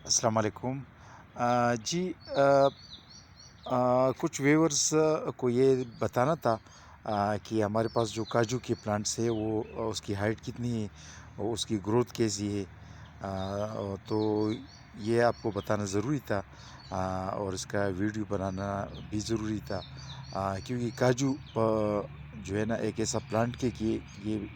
السلام علیکم۔ جی، کچھ ویورز کو یہ بتانا تھا کہ ہمارے پاس جو کاجو کے پلانٹس ہے وہ اس کی ہائٹ کتنی ہے اور اس کی گروتھ کیسی ہے، تو یہ آپ کو بتانا ضروری تھا، اور اس کا ویڈیو بنانا بھی ضروری تھا، کیونکہ کاجو جو ہے نا ایک ایسا پلانٹ ہے کہ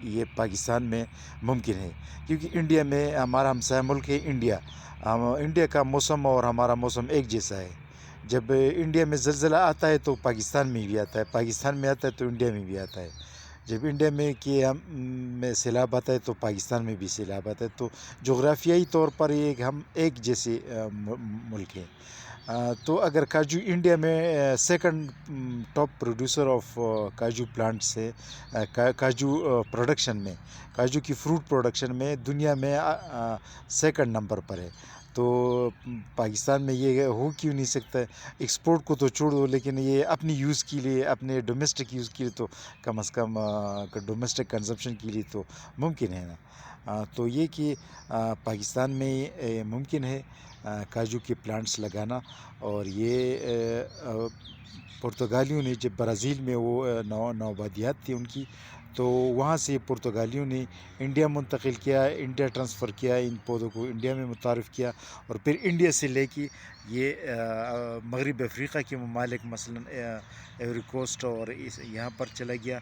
یہ پاکستان میں ممکن ہے، کیونکہ انڈیا میں ہمارا ہمسایہ ملک ہے انڈیا۔ انڈیا کا موسم اور ہمارا موسم ایک جیسا ہے۔ جب انڈیا میں زلزلہ آتا ہے تو پاکستان میں بھی آتا ہے، پاکستان میں آتا ہے تو انڈیا میں بھی آتا ہے۔ جب انڈیا میں سیلاب آتا ہے تو پاکستان میں بھی سیلاب آتا ہے، تو جغرافیائی طور پر ہم ایک جیسے ملک ہیں۔ تو اگر کاجو انڈیا میں second top producer of kaju plants ہے، کاجو پروڈکشن میں، کاجو کی فروٹ پروڈکشن میں دنیا میں سیکنڈ نمبر پر ہے، تو پاکستان میں یہ ہو کیوں نہیں سکتا ہے؟ ایکسپورٹ کو تو چھوڑ دو، لیکن یہ اپنی یوز کے لیے، اپنے ڈومیسٹک یوز کے لیے تو کم از کم ڈومیسٹک کنزمپشن کے لیے تو ممکن ہے نا۔ تو یہ کہ پاکستان میں ممکن ہے کاجو کے پلانٹس لگانا، اور یہ پرتگالیوں نے جب برازیل میں وہ نوآبادیات تھی ان کی، تو وہاں سے پرتگالیوں نے انڈیا منتقل کیا، انڈیا ٹرانسفر کیا، ان پودوں کو انڈیا میں متعارف کیا، اور پھر انڈیا سے لے کے یہ مغرب افریقہ کے ممالک مثلاً ایوری کوسٹ اور یہاں پر چلا گیا،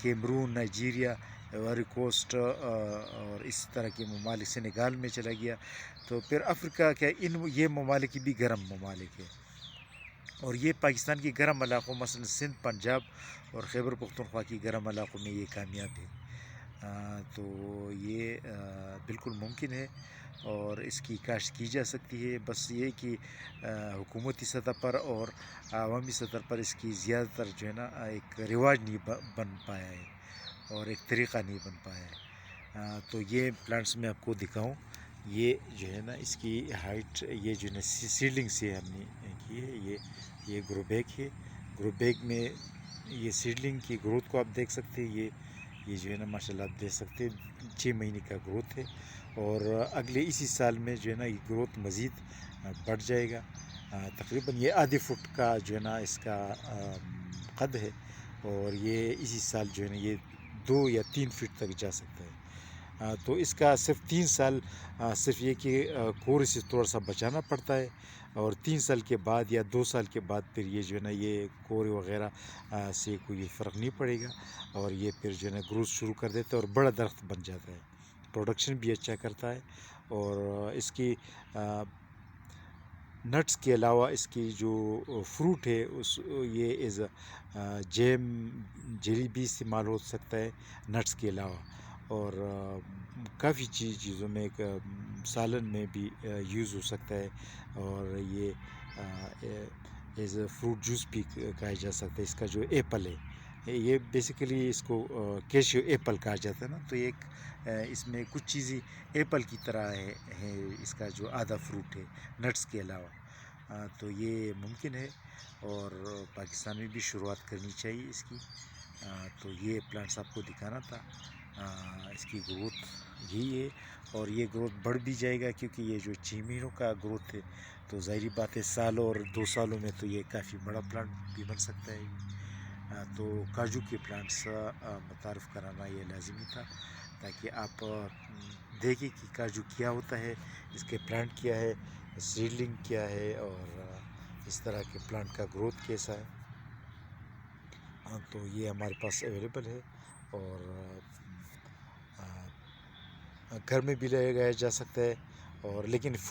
کیمرون، نائجیریا، ایوری کوسٹ اور اس طرح کے ممالک، سینیگال میں چلا گیا، تو پھر افریقہ کا یہ ممالک بھی گرم ممالک ہے، اور یہ پاکستان کی گرم علاقوں مثلاً سندھ، پنجاب اور خیبر پختونخوا کی گرم علاقوں میں یہ کامیاب ہے۔ تو یہ بالکل ممکن ہے اور اس کی کاشت کی جا سکتی ہے، بس یہ کہ حکومتی سطح پر اور عوامی سطح پر اس کی زیادہ تر جو ہے نا ایک رواج نہیں بن پایا ہے اور ایک طریقہ نہیں بن پایا ہے۔ تو یہ پلانٹس میں آپ کو دکھاؤں، یہ جو ہے نا اس کی ہائٹ، یہ جو ہے نا سیڈلنگ سے ہم نے کی ہے، یہ گرو بیگ ہے، گرو بیگ میں یہ سیڈلنگ کی گروتھ کو آپ دیکھ سکتے ہیں، یہ جو ہے نا ماشاءاللہ آپ دیکھ سکتے ہیں 6 مہینے کا گروتھ ہے، اور اگلے اسی سال میں جو ہے نا یہ گروتھ مزید بڑھ جائے گا، تقریباً یہ آدھے فٹ کا جو ہے نا اس کا قد ہے، اور یہ اسی سال جو ہے نا یہ 2 یا 3 فٹ تک جا سکتا ہے۔ تو اس کا صرف 3 سال صرف یہ کہ کور سے تھوڑا سا بچانا پڑتا ہے، اور 3 سال کے بعد یا 2 سال کے بعد پھر یہ جو ہے نا یہ کور وغیرہ سے کوئی فرق نہیں پڑے گا، اور یہ پھر جو ہے نا گروتھ شروع کر دیتا ہے اور بڑا درخت بن جاتا ہے، پروڈکشن بھی اچھا کرتا ہے، اور اس کی نٹس کے علاوہ اس کی جو فروٹ ہے یہ ایز جیم، جیلی بھی استعمال ہو سکتا ہے نٹس کے علاوہ، اور کافی چیزوں میں سالن میں بھی یوز ہو سکتا ہے، اور یہ ایز اے فروٹ جوس بھی کہا جا سکتا ہے۔ اس کا جو ایپل ہے، یہ بیسیکلی اس کو کیشیو ایپل کہا جاتا ہے نا، تو ایک اس میں کچھ چیزیں ایپل کی طرح ہے اس کا جو آدھا فروٹ ہے نٹس کے علاوہ، تو یہ ممکن ہے، اور پاکستان میں بھی شروعات کرنی چاہیے اس کی۔ تو یہ پلانٹس آپ کو دکھانا تھا، اس کی گروتھ یہی ہے، اور یہ گروتھ بڑھ بھی جائے گا، کیونکہ یہ جو 6 مہینوں کا گروتھ ہے تو ظاہری بات ہے سال اور 2 سالوں میں تو یہ کافی بڑا پلانٹ بھی بن سکتا ہے۔ تو کاجو کے پلانٹس متعارف کرانا یہ لازمی تھا، تاکہ آپ دیکھیں کہ کاجو کیا ہوتا ہے، اس کے پلانٹ کیا ہے، سیڈلنگ کیا ہے، اور اس طرح کے پلانٹ کا گروتھ کیسا ہے۔ تو یہ ہمارے پاس اویلیبل ہے، اور گھر میں بھی لگایا جا سکتا ہے، اور لیکن